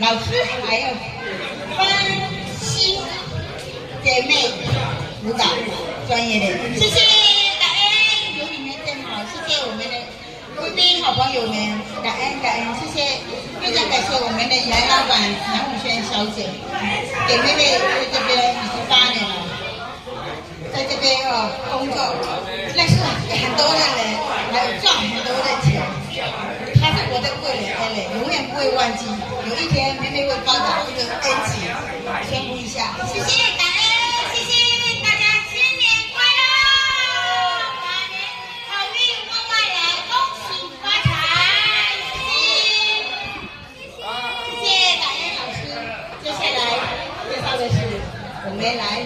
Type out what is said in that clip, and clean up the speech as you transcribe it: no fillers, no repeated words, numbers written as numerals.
老师还要分析姐妹舞蹈专业的，谢谢感恩有你们真好，谢谢我们的贵宾好朋友们，感恩感恩，谢谢，非常感谢我们的杨老板杨永轩小姐，给妹妹在这边已经8年了，在这边工作，认识很多的人，还有赚很多的钱。他是我的贵人恩人，永远不会忘记。有一天，妹妹会报答这个恩情，宣布一下，谢谢感恩，谢谢大家，新年快乐，马年好运旺旺来，恭喜发财，谢谢感恩老师。接下来介绍的是我们来